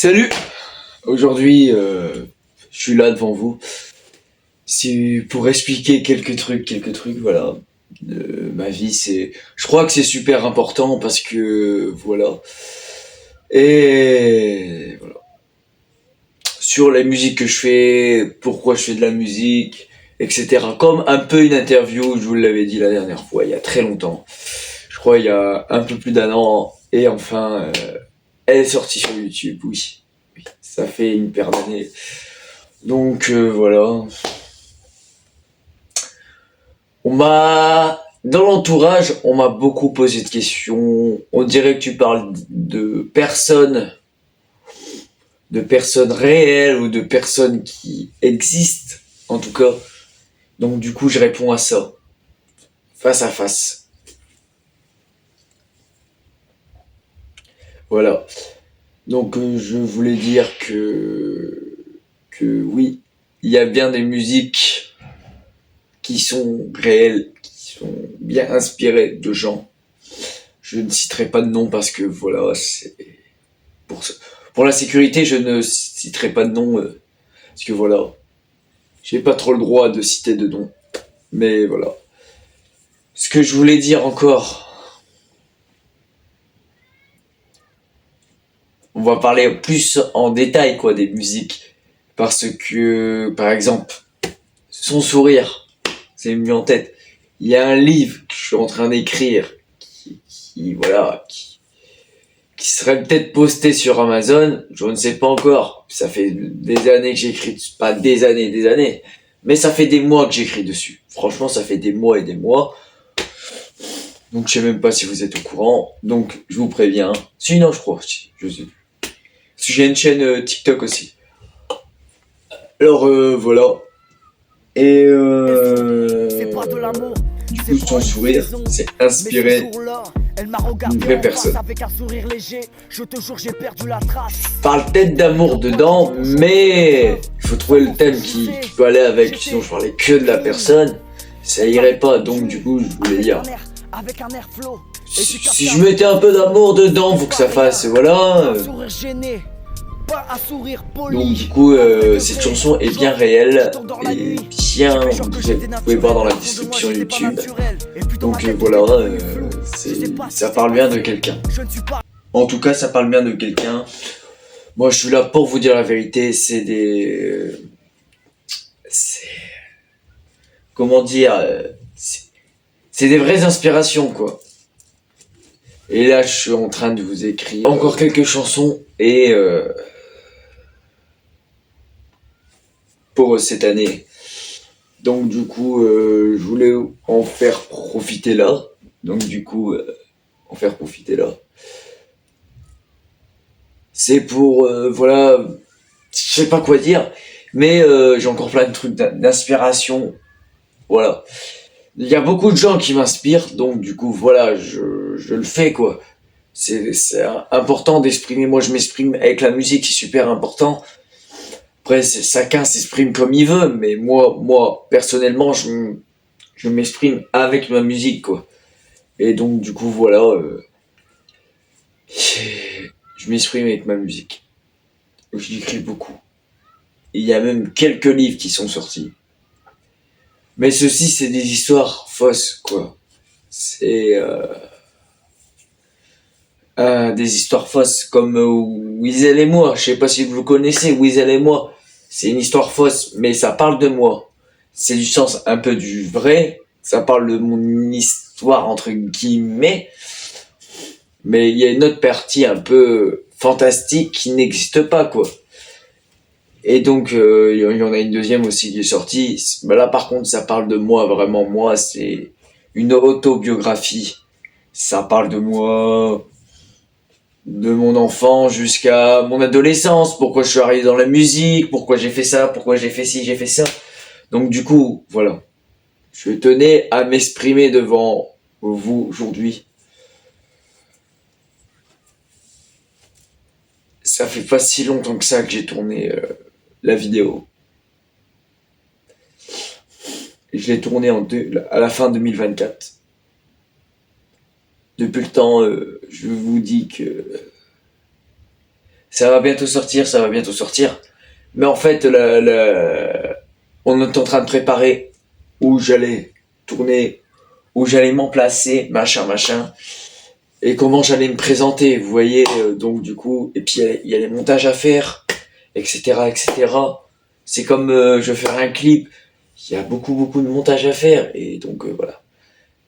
Salut! Aujourd'hui, je suis là devant vous. C'est pour expliquer quelques trucs, voilà. Ma vie, je crois que c'est super important parce que, voilà. Et voilà. Sur la musique que je fais, pourquoi je fais de la musique, etc. Comme un peu une interview, je vous l'avais dit la dernière fois, il y a très longtemps. Je crois il y a un peu plus d'un an. Et enfin, elle est sortie sur YouTube, oui. Oui, ça fait une paire d'années. Donc voilà. Dans l'entourage, on m'a beaucoup posé de questions. On dirait que tu parles de personnes réelles ou de personnes qui existent, en tout cas. Donc du coup, je réponds à ça, face à face. Voilà. Donc je voulais dire que oui, il y a bien des musiques qui sont réelles, qui sont bien inspirées de gens. Je ne citerai pas de nom parce que voilà, c'est pour pour la sécurité, je ne citerai pas de nom parce que voilà, j'ai pas trop le droit de citer de nom. Mais voilà. Ce que je voulais dire encore, on va parler plus en détail quoi des musiques parce que par exemple, son sourire, c'est mis en tête. Il y a un livre que je suis en train d'écrire qui serait peut-être posté sur Amazon, je ne sais pas encore. Ça fait des années que j'écris, pas des années, mais ça fait des mois que j'écris dessus. Franchement, ça fait des mois et des mois. Donc je sais même pas si vous êtes au courant. Donc je vous préviens. Sinon, je crois, je sais. J'ai une chaîne TikTok aussi. Alors voilà. Et du coup, son sourire, c'est inspiré d'une vraie personne. Parle peut-être d'amour dedans, mais il faut trouver le thème qui peut aller avec. Sinon, je parlais que de la personne, ça irait pas. Donc, du coup, je voulais dire. Si je mettais un peu d'amour dedans, faut que ça fasse, voilà. Donc du coup, cette chanson est bien réelle et bien, vous pouvez voir dans la description YouTube. Donc voilà, ça parle bien de quelqu'un. En tout cas, ça parle bien de quelqu'un. Moi, je suis là pour vous dire la vérité. Comment dire, c'est des vraies inspirations quoi. Et là, je suis en train de vous écrire encore quelques chansons et pour cette année. Donc du coup, je voulais en faire profiter là. Donc du coup, en faire profiter là. C'est pour, voilà, je sais pas quoi dire, mais j'ai encore plein de trucs d'inspiration. Voilà. Il y a beaucoup de gens qui m'inspirent, donc du coup, voilà, je le fais quoi. C'est important d'exprimer. Moi, je m'exprime avec la musique, c'est super important. Après, chacun s'exprime comme il veut, mais moi personnellement, je m'exprime avec ma musique, quoi. Et donc, du coup, voilà, je m'exprime avec ma musique. J'écris beaucoup. Et il y a même quelques livres qui sont sortis. Mais ceci, c'est des histoires fausses, quoi. C'est des histoires fausses comme Weasel et moi. Je sais pas si vous le connaissez, Weasel et moi. C'est une histoire fausse, mais ça parle de moi. C'est du sens un peu du vrai. Ça parle de mon histoire entre guillemets. Mais il y a une autre partie un peu fantastique qui n'existe pas, quoi. Et donc, il y en a une deuxième aussi qui est sortie. Mais là, par contre, ça parle de moi, vraiment moi. C'est une autobiographie. Ça parle de moi, de mon enfant jusqu'à mon adolescence. Pourquoi je suis arrivé dans la musique, pourquoi j'ai fait ça, pourquoi j'ai fait ci, j'ai fait ça. Donc, du coup, voilà. Je tenais à m'exprimer devant vous aujourd'hui. Ça fait pas si longtemps que ça que j'ai tourné la vidéo. Je l'ai tourné à la fin 2024. Depuis le temps, je vous dis que ça va bientôt sortir, ça va bientôt sortir. Mais en fait, on est en train de préparer où j'allais tourner, où j'allais m'emplacer, machin, et comment j'allais me présenter, vous voyez, donc du coup, et puis il y a les montages à faire, etc. C'est comme je vais faire un clip, il y a beaucoup de montages à faire, et donc voilà.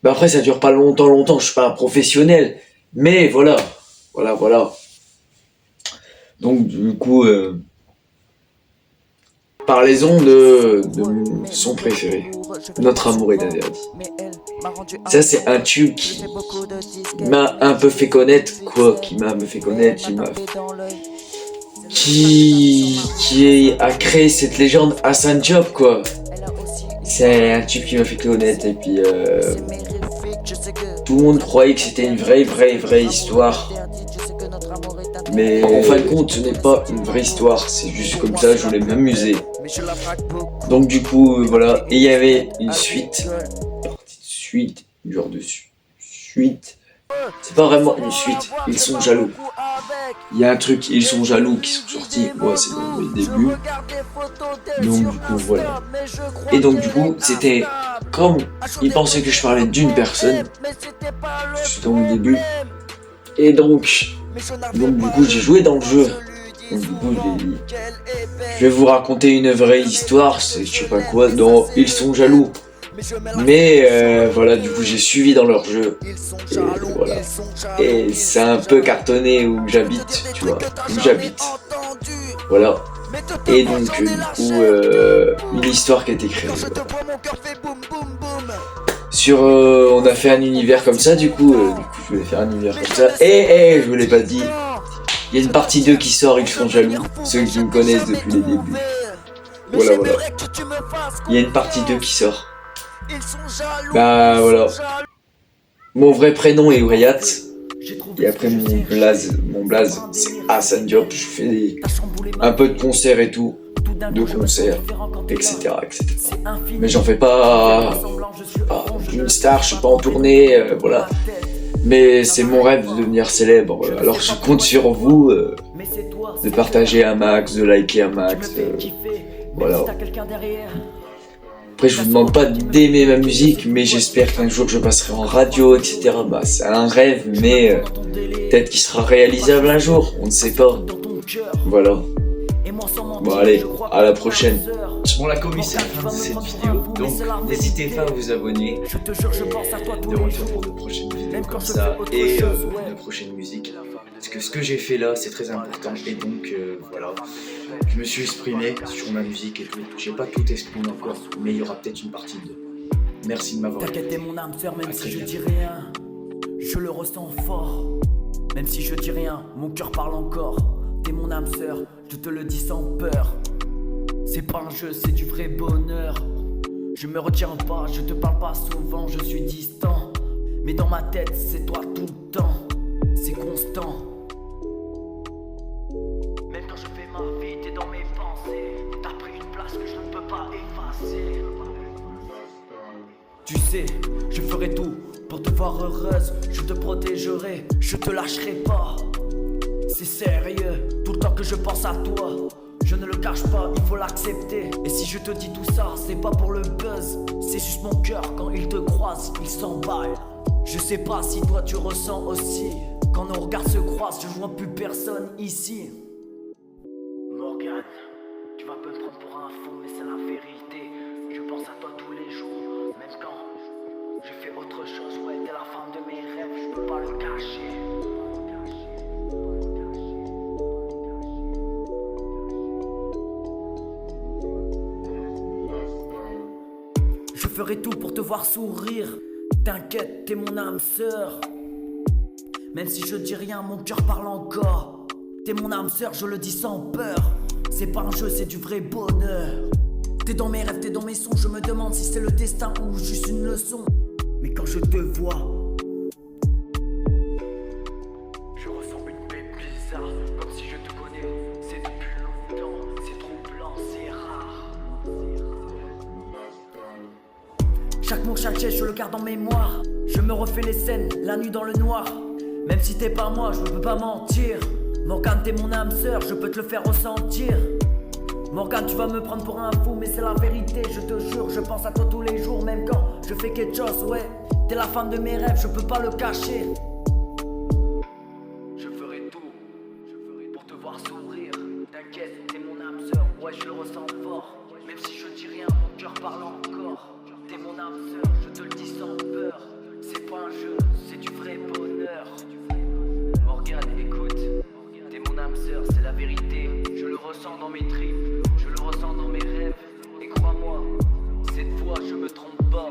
Mais après, ça dure pas longtemps, je suis pas un professionnel, mais voilà. Donc du coup, parlons de mon son préféré, Notre amour est interdit. Ça, c'est un tube qui m'a un peu fait connaître, qui a créé cette légende Hassan Diop, quoi. C'est un tube qui m'a fait connaître, et puis tout le monde croyait que c'était une vraie histoire. Mais en fin de compte, ce n'est pas une vraie histoire, c'est juste comme ça, je voulais m'amuser. Donc du coup, voilà, et il y avait une suite, une genre de suite. C'est pas vraiment une suite, ils sont jaloux. Il y a un truc, ils sont jaloux qui sont sortis, moi c'est dans le début. Donc du coup, voilà. Et donc du coup, c'était comme ils pensaient que je parlais d'une personne, dans le début. Et donc du coup, j'ai joué dans le jeu. Donc du coup, j'ai dit, je vais vous raconter une vraie histoire, c'est je sais pas quoi, dont ils sont jaloux. Mais voilà, du coup, j'ai suivi dans leur jeu. Et voilà. Et c'est un peu cartonné où j'habite, tu vois, où j'habite. Voilà. Et donc, du coup, une histoire qui a été créée. Voilà. On a fait un univers comme ça, du coup, je voulais faire un univers comme ça. Et je vous l'ai pas dit, il y a une partie 2 qui sort, ils sont jaloux, ceux qui me connaissent depuis les débuts. Voilà. Il y a une partie 2 qui sort. Bah voilà. Mon vrai prénom est Wright. Et après mon blaze c'est Hassan Diop. Je fais un peu de concerts et tout. Etc. Mais j'en fais pas une star, je suis pas en tournée, voilà. Mais c'est mon rêve de devenir célèbre. Alors je compte sur vous de partager un max, de liker un max. Voilà. Après je vous demande pas d'aimer ma musique, mais j'espère qu'un jour je passerai en radio, etc. Bah c'est un rêve, mais peut-être qu'il sera réalisable un jour, on ne sait pas. Voilà. Bon allez, à la prochaine. Bon la commu c'est la fin de cette vidéo, donc n'hésitez pas à vous abonner. De retour pour de prochaines vidéos comme ça et de prochaines musiques. Parce que ce que j'ai fait là c'est très important et donc voilà. Je me suis exprimé sur ma musique et tout. J'ai pas tout exprimé encore, mais il y aura peut-être une partie 2. Merci de m'avoir écouté. T'inquiète, mon âme sœur, même si je dis rien, je le ressens fort. Même si je dis rien, mon cœur parle encore. T'es mon âme sœur, je te le dis sans peur. C'est pas un jeu, c'est du vrai bonheur. Je me retiens pas, je te parle pas souvent, je suis distant. Mais dans ma tête, c'est toi tout le temps. C'est constant. Même quand je fais ma vie, t'es dans mes pensées. T'as pris une place que je ne peux pas effacer. Tu sais, je ferai tout pour te voir heureuse. Je te protégerai, je te lâcherai pas. C'est sérieux, tout le temps que je pense à toi. Je ne le cache pas, il faut l'accepter. Et si je te dis tout ça, c'est pas pour le buzz. C'est juste mon cœur, quand il te croise, il s'emballe. Je sais pas si toi tu ressens aussi. Quand nos regards se croisent, je vois plus personne ici. Morgane, tu vas me prendre pour un fou, mais c'est la vérité. Je pense à toi tous les jours, même quand je fais autre chose. Ouais, t'es la femme de mes rêves, je peux pas le cacher. Je ferai tout pour te voir sourire. T'inquiète, t'es mon âme sœur. Même si je dis rien, mon cœur parle encore. T'es mon âme sœur, je le dis sans peur. C'est pas un jeu, c'est du vrai bonheur. T'es dans mes rêves, t'es dans mes sons. Je me demande si c'est le destin ou juste une leçon. Mais quand je te vois, je ressens une paix bizarre. Comme si je te connais, c'est depuis longtemps. C'est troublant, c'est rare. Chaque mot, chaque geste, je le garde en mémoire. Je me refais les scènes, la nuit dans le noir. Même si t'es pas moi, je ne peux pas mentir. Morgane, t'es mon âme sœur, je peux te le faire ressentir. Morgane, tu vas me prendre pour un fou, mais c'est la vérité, je te jure. Je pense à toi tous les jours, même quand je fais quelque chose, ouais. T'es la femme de mes rêves, je peux pas le cacher. Je ferai tout pour te voir sourire. T'inquiète, t'es mon âme sœur, ouais, je le ressens fort. Même si je dis rien, mon cœur parle encore. T'es mon âme sœur, je te le dis sans peur. C'est pas un jeu, c'est du vrai bonheur. Morgane, écoute, t'es mon âme sœur, c'est la vérité. Je le ressens dans mes tripes, je le ressens dans mes rêves. Et crois-moi, cette fois je me trompe pas.